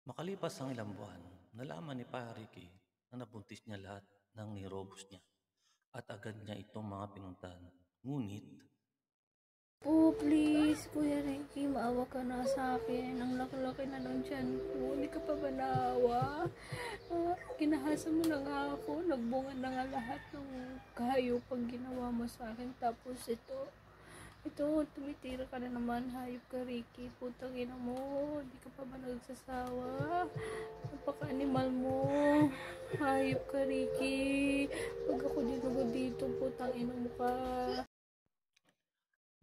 Makalipas ang ilang buwan, nalaman ni Pa Ricky na nabuntis niya lahat ng nirobos niya at agad niya itong mga pinuntahan. Ngunit, Oh, please, Kuya Ricky, maawa ka na sa akin. Ang laki-laki na ng tiyan ko. Hindi ka pa ba naawa? Kinahasa mo na nga ako. Nagbunga na nga lahat ng kahayupan ginawa mo sa akin. Tapos ito, tumitira ka na naman. Hayop ka, Ricky. Putang ina mo. Hindi ka pa ba nagsasawa? Napaka-animal mo. Hayop ka, Ricky. Pag ako dito, putang ina mo ka.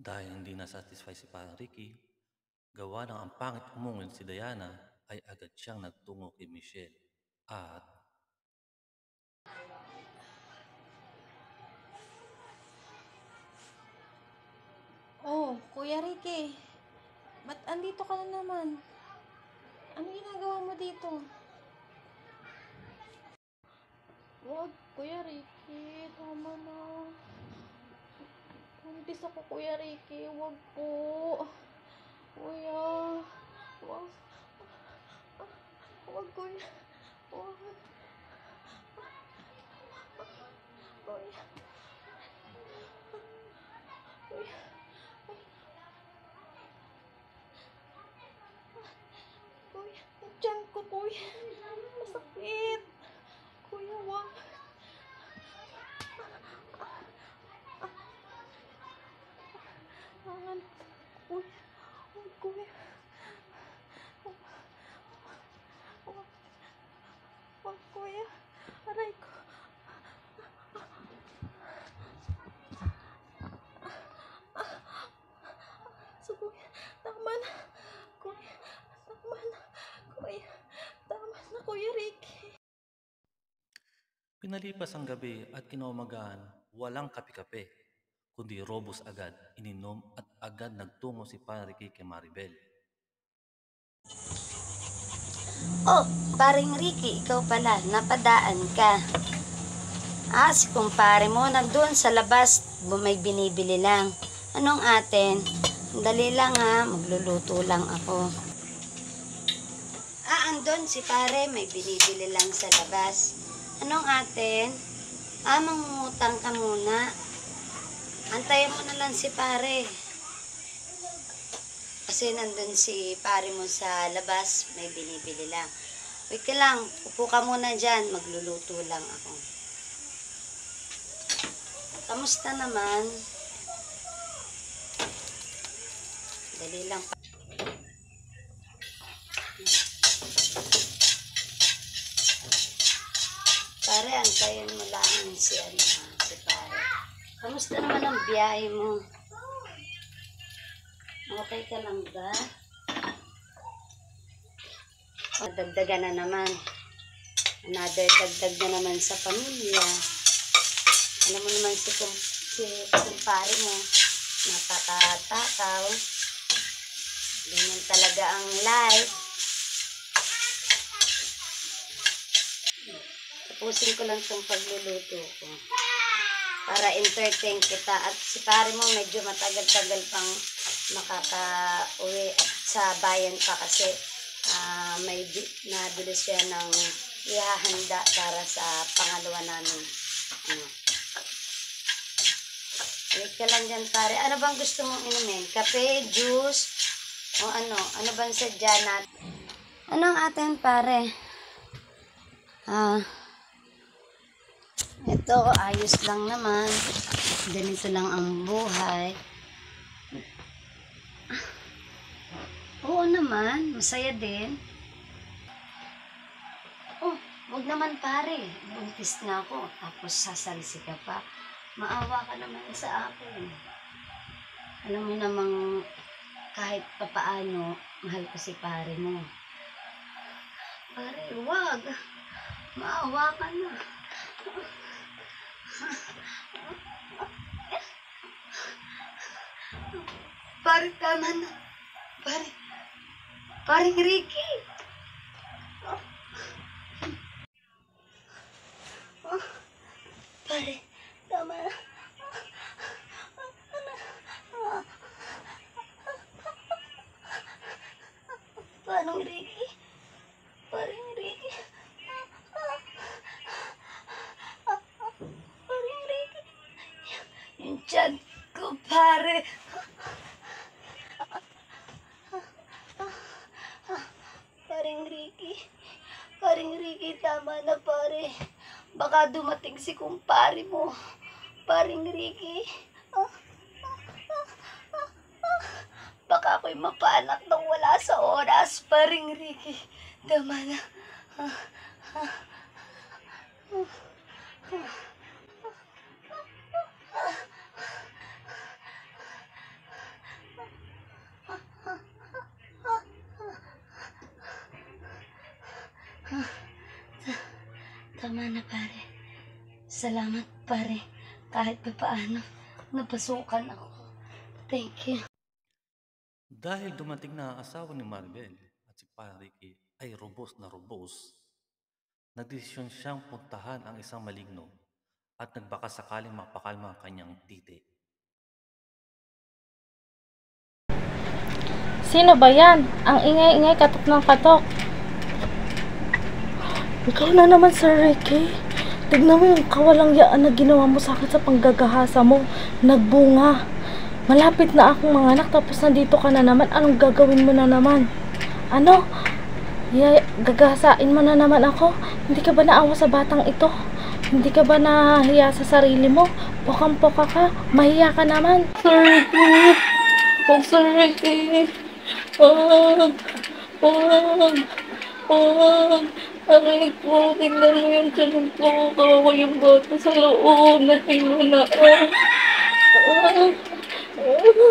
dahil hindi na-satisfy si Pa Ricky, gawa ng ang pangit umungil si Diana, ay agad siyang nagtungo kay Michelle. At Oh, Kuya Ricky, ba't andito ka na naman? Ano ginagawa mo dito? Wag, Kuya Ricky, tama na. Buntis ako, Kuya Ricky, wag po. Kuya, wag, wag, Kuya, wag. Kuya, Kuya, Kuya, yung tiyan ko, Kuya, masakit. Kuya, wag. Angan, Kuya, wag, Kuya. Wag, wag, wag, Kuya. Aray ko. So, Kuya, tama na. Kuya, tama na. Kuya, tama na, Kuya Ricky. pinalipas ang gabi at kinaumagahan, walang kape-kape, kundi robos agad, ininom at agad nagtungo si Pa Ricky kay Maribel. Oh, paring Ricky, ikaw pala, napadaan ka. Si kumpare mo, nandun sa labas, may binibili lang. Anong atin? Dali lang ha, magluluto lang ako. Andun si pare, may binibili lang sa labas. Anong atin? Mangungutang ka muna. Antayin mo na lang si pare. Kasi nandun si pare mo sa labas, may binibili lang. Wait ka lang, upo ka muna dyan, magluluto lang ako. Kamusta naman? Dali lang pa. Pare, antayin mo lang si pare. Kamusta naman ang biyahe mo? Okay ka lang ba? Dagdagan na naman. Another dagdag na naman sa pamilya. Alam mo naman si kumpare mo, napakatakaw. Ganyan talaga ang life. Tapusin ko lang itong pagluluto ko. Para entertain kita. At si pare mo medyo matagal-tagal pang makaka-uwi sa bayan pa kasi may nabili siya ng ihahanda para sa pangalawa namin. Wait ka lang dyan, pare. Ano bang gusto mong inumin? Kape, juice, o ano? Ano bang sadya natin? Anong atin, pare? Ito, ayos lang naman. Ganito lang ang buhay. Oo naman, masaya din. Oh, wag naman pare. Buntis na ako. Tapos sasalisi ka pa. Maawa ka naman sa akin. Alam mo namang kahit papaano, mahal ko si pare mo. Pare, wag. Maawa ka na. Pare, tama na. Paring Ricky. Pare, tama na. Paano, Ricky? Ricky, tama na pare. Baka dumating si kumpare mo. Paring Ricky. Baka ako'y mapaanak nang wala sa oras, paring Ricky. Tama na. Tama na pare. Salamat pare. Kahit pa paano, napasukan ako. Thank you. Dahil dumating na ang asawa ni Maribel at si Ricky ay robos na robos, nagdesisyon siyang puntahan ang isang maligno at nagbaka sakaling mapakalma ang kanyang titi. Sino ba yan? Ang ingay-ingay, katok ng katok. Ikaw na naman, Sir Ricky. Tignan mo yung kawalang yaan na ginawa mo sa akin sa panggagahasa mo. Nagbunga. Malapit na akong mga anak, tapos nandito ka na naman. Anong gagawin mo na naman? Ano? Gagasain mo na naman ako? Hindi ka ba naawa sa batang ito? Hindi ka ba nahiya sa sarili mo? Pokang-poka ka? Mahiya ka naman. Sir Ricky. Oh, Sir Ricky. Wag. Aray ko, tingnan mo yung tiyan ko. Kawawa yung bata sa loob. Nahilo na.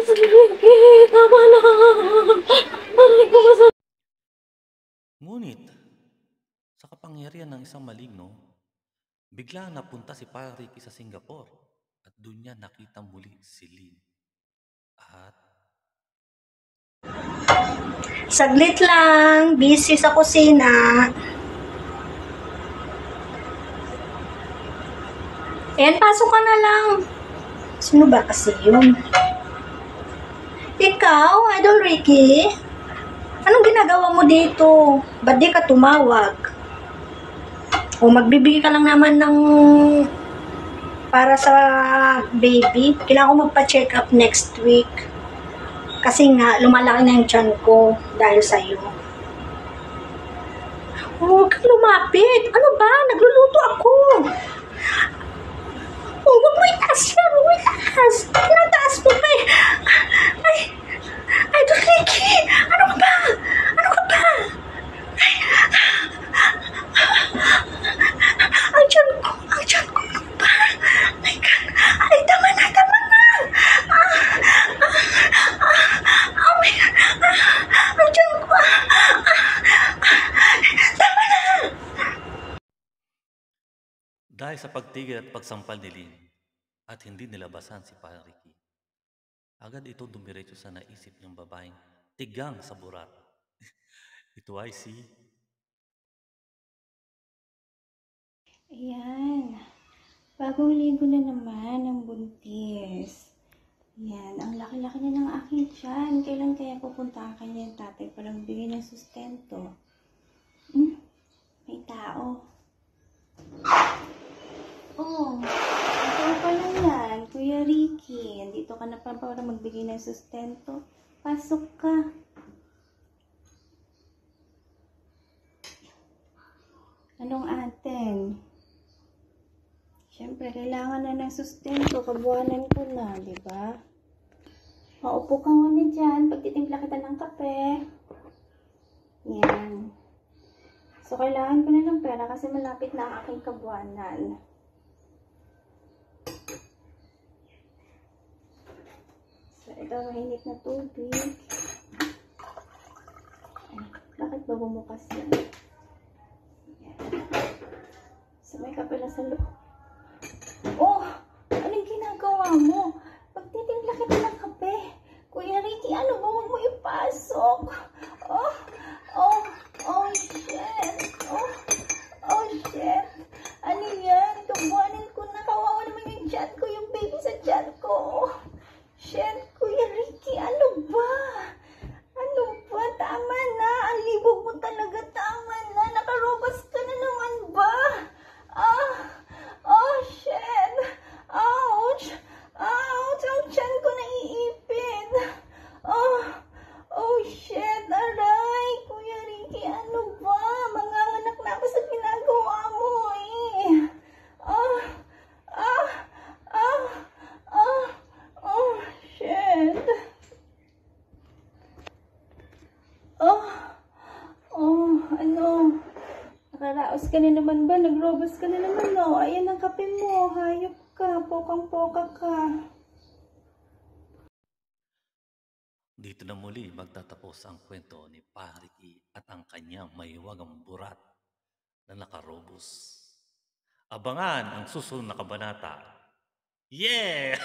Sir Ricky, tama na. Aray ko, masakit. Ngunit, sa kapangyarihan ng isang maligno, bigla napunta si Ricky sa Singapore at doon niya nakita muli si Lynn. At Saglit lang, busy sa kusina. Ayan, pasok ka na lang. Sino ba kasi yun? Ikaw, Idol Ricky? Anong ginagawa mo dito? Ba't di ka tumawag? O magbibigay ka lang naman ng para sa baby. Kailangan ko magpa-check up next week. Kasi nga, lumalaki na yung tiyan ko dahil sa'yo. Huwag kang lumapit. Ano ba? Nagluluto ako. Oh, huwag mo itaas yan. Huwag mo itaas. Tinataas mo pa eh. Ay, Ricky. Ano ka ba? Ano ka ba? Ay, ang tiyan ko. Ano ba? My God. Ay, tama na. Oh my God. Ang tiyan ko. Tama na. dahil sa pagtigil at pagsampal ni Lynn at hindi nilabasan si Ricky, agad ito dumiretso sa naisip ng babaeng tigang sa burat. Ito ay si... Ayan. Bagong ligo na naman ang buntis. Ayan. Ang laki-laki na ng aking tiyan. Kailan kaya pupunta ang kanyang tatay para magbigay ng sustento? May tao. Oh, ikaw pala yan, Kuya Ricky. Andito ka na pa para magbigay ng sustento. Pasok ka. Anong atin? Siyempre, kailangan na ng sustento. Kabuhanan ko na, di ba? Maupo ka muna dyan. Pagtitimpla kita ng kape. Yan. So, kailangan ko na ng pera kasi malapit na ang aking kabuhanan. So, ito mainit na tubig. Ay, bakit ba bumukas yan? Yan. So, may kape na sa loob. Oh! Anong ginagawa mo? Pagtitimpla kita ng kape. Kuya Ricky, ano ba? Huwag mo ipasok. Oh, shit. Oh, shit. Ano yan? Tubuanin ko na. Kawawa naman yung tiyan ko, yung baby sa tiyan ko. Shit, Kuya Ricky, ano ba? Ano ba? Tama na. Ang libog mo talaga. Tama na. Nakarobas ka na naman ba? Oh, shit. Ouch. Oh, ano? Nakaraos ka na naman ba? Nagrobos ka na naman, no? Ayan ang kape mo. Hayop ka. Pokang-poka ka. Dito na muli magtatapos ang kwento ni Pariki at ang kanyang mahiwagang burat na nakarobos. Abangan ang susunod na kabanata. Yeah!